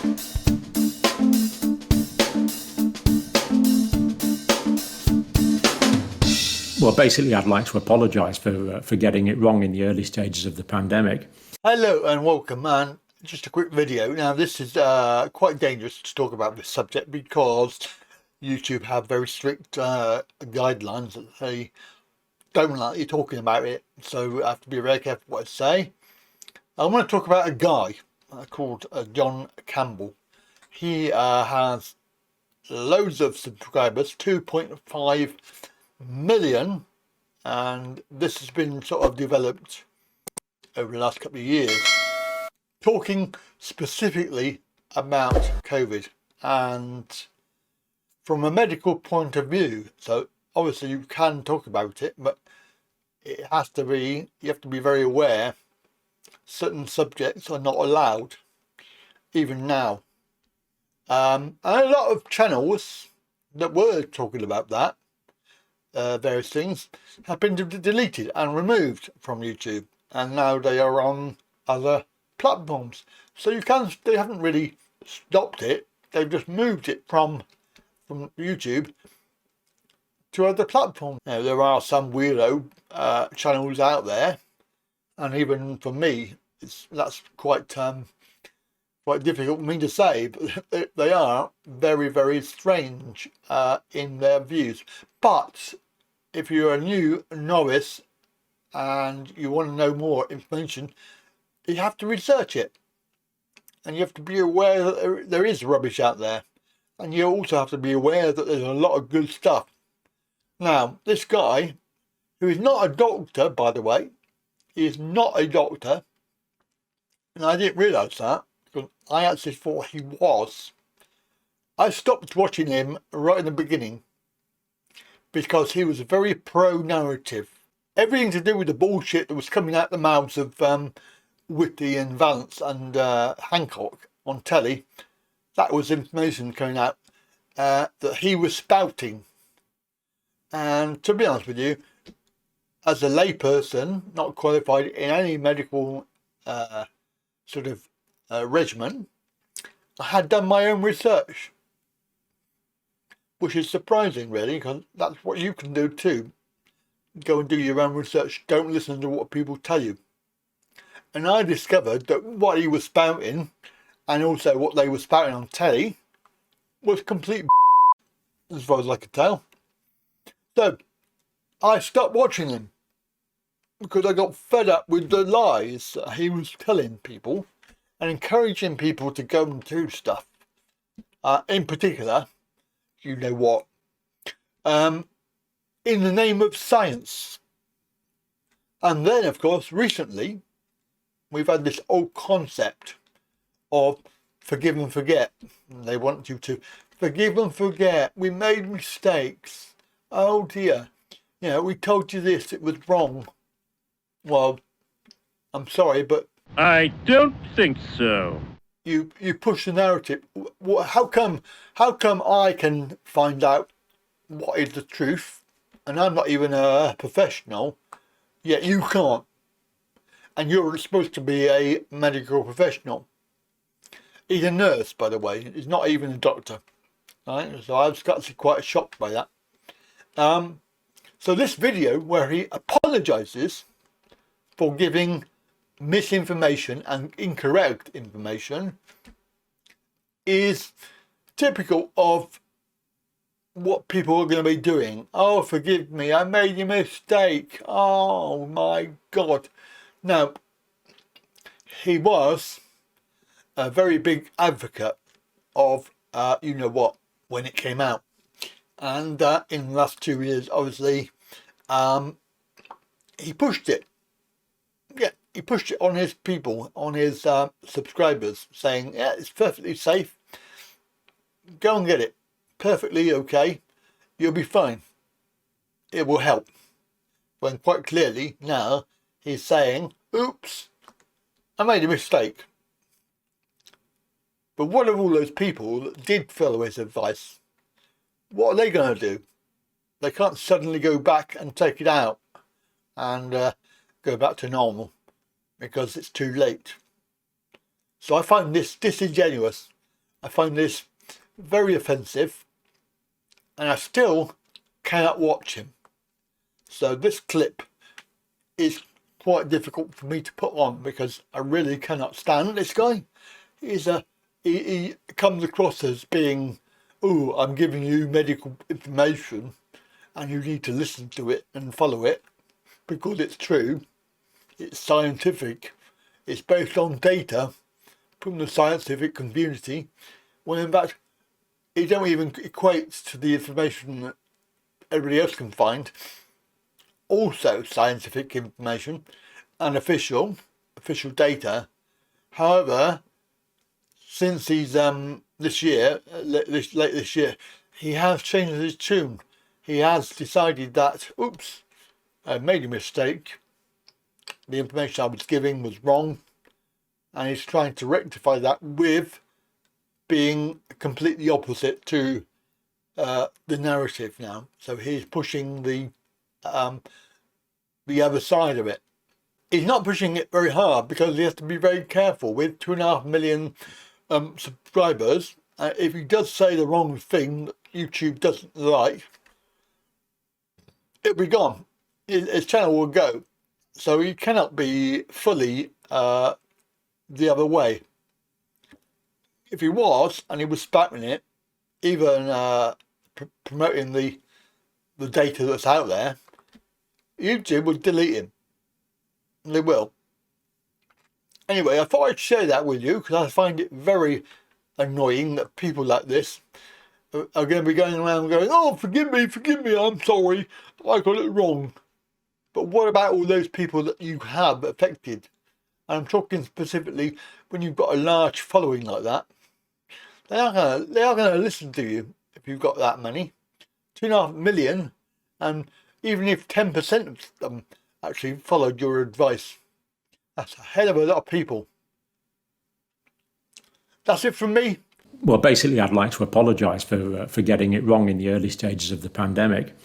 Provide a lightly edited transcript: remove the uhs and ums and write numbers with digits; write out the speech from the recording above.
Well, basically, I'd like to apologise for getting it wrong in the early stages of the pandemic. Hello and welcome, and just a quick video. Now, this is quite dangerous to talk about this subject because YouTube have very strict guidelines that they don't like you talking about it, so I have to be very careful what I say. I want to talk about a guy called John Campbell. He has loads of subscribers, 2.5 million, and this has been sort of developed over the last couple of years, talking specifically about COVID and from a medical point of view. So obviously you can talk about it, but it has to be, you have to be very aware certain subjects are not allowed even now. And a lot of channels that were talking about that various things have been deleted and removed from YouTube, and now they are on other platforms. So they haven't really stopped it, they've just moved it from YouTube to other platforms. Now, there are some weirdo channels out there, and even for me that's quite difficult for me to say, but they are very, very strange in their views. But if you're a new novice and you want to know more information, you have to research it, and you have to be aware that there is rubbish out there, and you also have to be aware that there's a lot of good stuff. Now, this guy, who is not a doctor, by the way, he is not a doctor, and I didn't realise that, because I actually thought he was. I stopped watching him right in the beginning because he was very pro-narrative. Everything to do with the bullshit that was coming out the mouths of Whitty and Vance and Hancock on telly, that was information coming out that he was spouting. And to be honest with you, as a layperson, not qualified in any medical regimen, I had done my own research, which is surprising really, because that's what you can do too. Go and do your own research, don't listen to what people tell you. And I discovered that what he was spouting, and also what they were spouting on telly, was complete as far as I could tell. So I stopped watching him because I got fed up with the lies that he was telling people and encouraging people to go and do stuff. In particular, you know what, in the name of science. And then, of course, recently, we've had this old concept of forgive and forget. They want you to forgive and forget. We made mistakes. Oh dear. You know, we told you this, it was wrong. Well, I'm sorry, but I don't think so. You push the narrative. How come I can find out what is the truth, and I'm not even a professional, yet you can't? And you're supposed to be a medical professional. He's a nurse, by the way. He's not even a doctor. Right? So I was actually quite shocked by that. So this video where he apologises for giving misinformation and incorrect information is typical of what people are going to be doing. Oh, forgive me, I made a mistake. Oh my God. Now, he was a very big advocate of you know what when it came out, and in the last 2 years, obviously, he pushed it. Yeah, he pushed it on his people, on his subscribers, saying, yeah, it's perfectly safe. Go and get it. Perfectly okay. You'll be fine. It will help. When quite clearly now he's saying, oops, I made a mistake. But what of all those people that did follow his advice? What are they going to do? They can't suddenly go back and take it out and go back to normal because it's too late. So I find this disingenuous I find this very offensive, and I still cannot watch him. So this clip is quite difficult for me to put on because I really cannot stand this guy. He comes across as being, oh, I'm giving you medical information and you need to listen to it and follow it because it's true, it's scientific, it's based on data from the scientific community, when in fact it don't even equate to the information that everybody else can find. Also scientific information and official data. However, since he's late this year, he has changed his tune. He has decided that, oops, I made a mistake. The information I was giving was wrong, and he's trying to rectify that with being completely opposite to the narrative now. So he's pushing the other side of it. He's not pushing it very hard because he has to be very careful with 2.5 million subscribers. If he does say the wrong thing that YouTube doesn't like, it'll be gone. His channel will go. So he cannot be fully the other way. If he was, and he was spamming it, even promoting the data that's out there, YouTube would delete him. And they will. Anyway, I thought I'd share that with you because I find it very annoying that people like this are going to be going around going, oh, forgive me, I'm sorry, I got it wrong. But what about all those people that you have affected? And I'm talking specifically when you've got a large following like that. They are going to listen to you if you've got that many. 2.5 million, and even if 10% of them actually followed your advice, that's a hell of a lot of people. That's it from me. Well, basically, I'd like to apologise for getting it wrong in the early stages of the pandemic.